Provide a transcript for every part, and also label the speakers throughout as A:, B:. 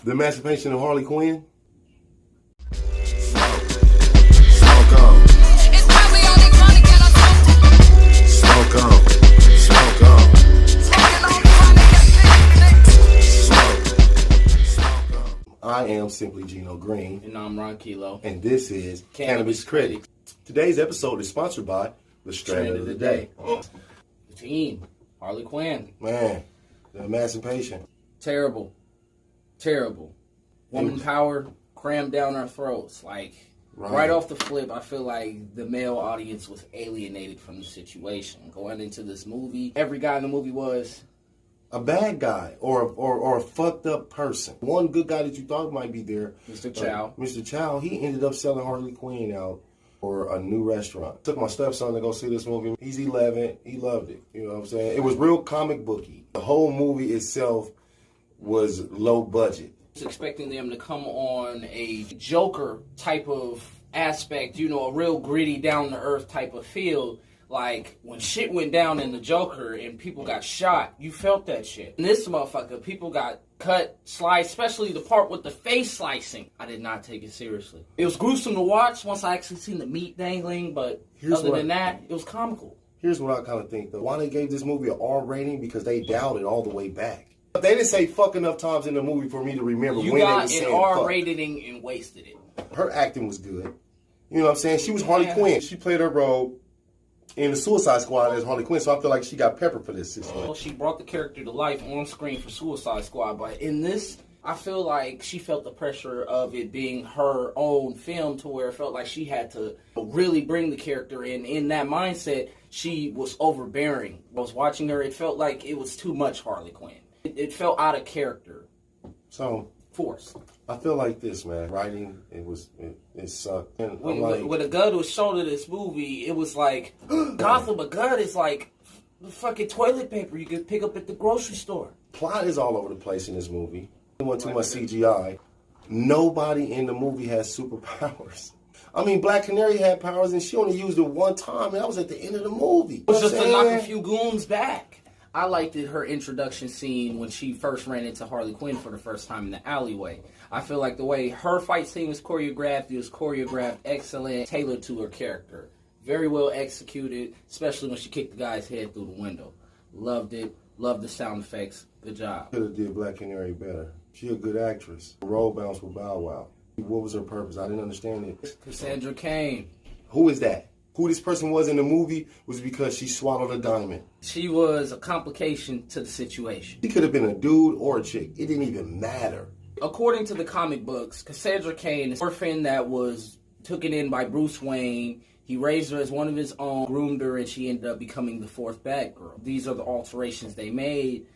A: The Emancipation of Harley Quinn.
B: Smoke on.
C: It's probably only chronic and I
B: Smoke on. Smoke on.
C: smoking on chronic and
B: Smoke on.
A: I am simply Gino Green,
D: And I'm Ron Kilo.
A: and this is
D: Cannabis
A: Critic. Today's episode is sponsored by the Strand of the Day.
D: The team, Harley Quinn.
A: Man, the Emancipation.
D: Terrible. Terrible. Woman power crammed down our throats. Like, right off the flip, I feel like the male audience was alienated from the situation. Going into this movie, every guy in the movie was
A: A bad guy or a fucked up person. One good guy that you thought might be there,
D: Mr. Chow.
A: Mr. Chow, he ended up selling Harley Quinn out for a new restaurant. Took my stepson to go see this movie. He's 11. He loved it. You know what I'm saying? It was real comic booky. The whole movie itself was low budget.
D: I was expecting them to come on a Joker type of aspect, you know, a real gritty, down-to-earth type of feel. Like, when shit went down in the Joker and people got shot, you felt that shit. In this motherfucker, people got cut, sliced, especially the part with the face slicing. I did not take it seriously. It was gruesome to watch once I actually seen the meat dangling, but other than that, it was comical.
A: Here's what I kind of think, though. Why they gave this movie an R rating? Because they dialed it all the way back. But they didn't say fuck enough times in the movie for me to remember
D: You
A: when they
D: got
A: was
D: an
A: saying
D: R
A: fuck.
D: rating and wasted it.
A: Her acting was good. You know what I'm saying? She was Harley
D: Yeah.
A: Quinn. She played her role in the Suicide Squad as Harley Quinn, so I feel like she got pepper for this situation.
D: Well, she brought the character to life on screen for Suicide Squad, but in this, I feel like she felt the pressure of it being her own film to where it felt like she had to really bring the character in. In that mindset, she was overbearing. I was watching her, it felt like it was too much Harley Quinn. It felt out of character.
A: So
D: Forced.
A: I feel like this, man. Writing, it sucked. And I'm like,
D: When a gun was shown in this movie, it was like, Gotham, a gun is like the fucking toilet paper you could pick up at the grocery store.
A: plot is all over the place in this movie. It went too much CGI. Nobody in the movie has superpowers. I mean, Black Canary had powers, and she only used it one time, and that was at the end of the movie.
D: It was just to knock a few goons back. I liked her introduction scene when she first ran into Harley Quinn for the first time in the alleyway. I feel like the way her fight scene was choreographed excellent, tailored to her character. Very well executed, especially when she kicked the guy's head through the window. Loved it. Loved the sound effects. Good job.
A: Could have did Black Canary better. She a good actress. Role bounce with Bow Wow. What was her purpose? I didn't understand it.
D: Cassandra Cain.
A: Who is that? Who this person was in the movie was because she swallowed a diamond.
D: She was a complication to the situation.
A: She could have been a dude or a chick. It didn't even matter.
D: According to the comic books, Cassandra Cain is an orphan that was taken in by Bruce Wayne. He raised her as one of his own, groomed her, and she ended up becoming the fourth Batgirl. These are the alterations they made.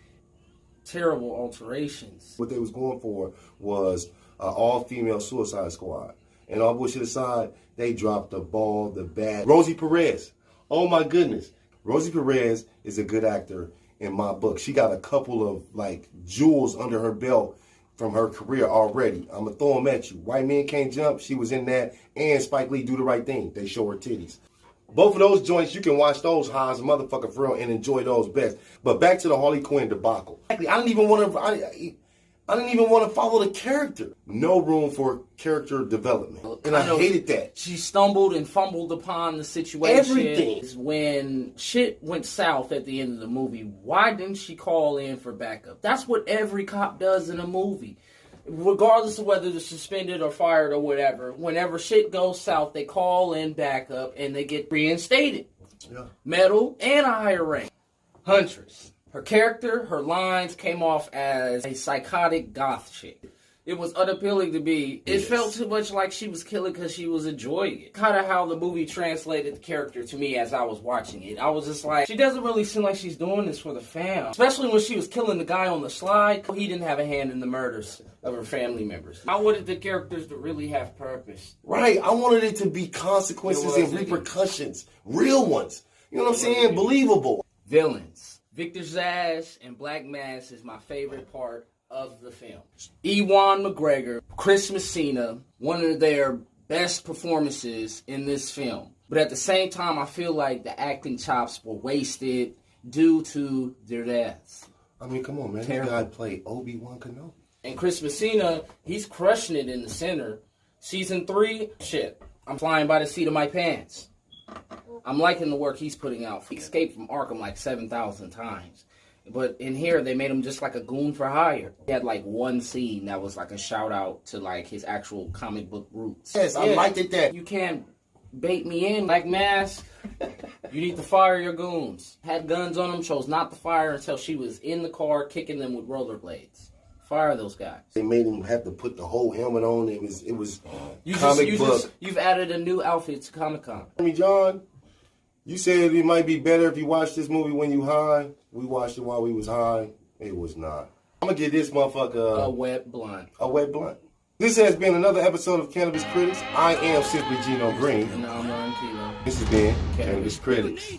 D: Terrible alterations.
A: What they was going for was an all-female Suicide Squad. And all bullshit aside, they dropped the ball, the bat. Rosie Perez. Oh my goodness. Rosie Perez is a good actor in my book. She got a couple of like jewels under her belt from her career already. I'm gonna throw them at you. White Men Can't Jump, she was in that, and Spike Lee Do the Right Thing. They show her titties. Both of those joints, you can watch those high as a motherfucker for real and enjoy those best. But back to the Harley Quinn debacle. I didn't even want to follow the character. No room for character development. And I hated that.
D: She stumbled and fumbled upon the situation.
A: Everything.
D: When shit went south at the end of the movie, why didn't she call in for backup? That's what every cop does in a movie. Regardless of whether they're suspended or fired or whatever, whenever shit goes south, they call in backup and they get reinstated.
A: Yeah.
D: Medal and a higher rank. Huntress. Her character, her lines came off as a psychotic goth chick. It was unappealing to me. It felt too much like she was killing because she was enjoying it. Kind of how the movie translated the character to me as I was watching it. I was just like, she doesn't really seem like she's doing this for the fam. Especially when she was killing the guy on the slide. He didn't have a hand in the murders of her family members. I wanted the characters to really have purpose.
A: Right. I wanted it to be consequences and repercussions. Real ones. You know what I'm saying? Believable.
D: Villains. Victor Zsasz and Black Mass is my favorite part of the film. Ewan McGregor, Chris Messina, one of their best performances in this film. But at the same time, I feel like the acting chops were wasted due to their deaths.
A: I mean, come on, man.
D: Terrible.
A: This guy played Obi-Wan Kenobi.
D: And Chris Messina, he's crushing it in the center. Season 3, shit, I'm flying by the seat of my pants. I'm liking the work he's putting out. He escaped from Arkham like 7,000 times. But in here, they made him just like a goon for hire. He had like one scene that was like a shout out to like his actual comic book roots.
A: Yes, I liked it that.
D: You can't bait me in like Mask. You need to fire your goons. Had guns on them, chose not to fire until she was in the car kicking them with rollerblades. Fire those guys.
A: They made him have to put the whole helmet on. It was
D: You've added a new outfit to Comic-Con.
A: John, you said it might be better if you watched this movie when you high. We watched it while we was high. It was not. I'm gonna give this motherfucker
D: a wet blunt.
A: A wet blunt. This has been another episode of Cannabis Critics. I am Simply Gino Green.
D: And I'm Ron Kilo.
A: This has been Cannabis Critics.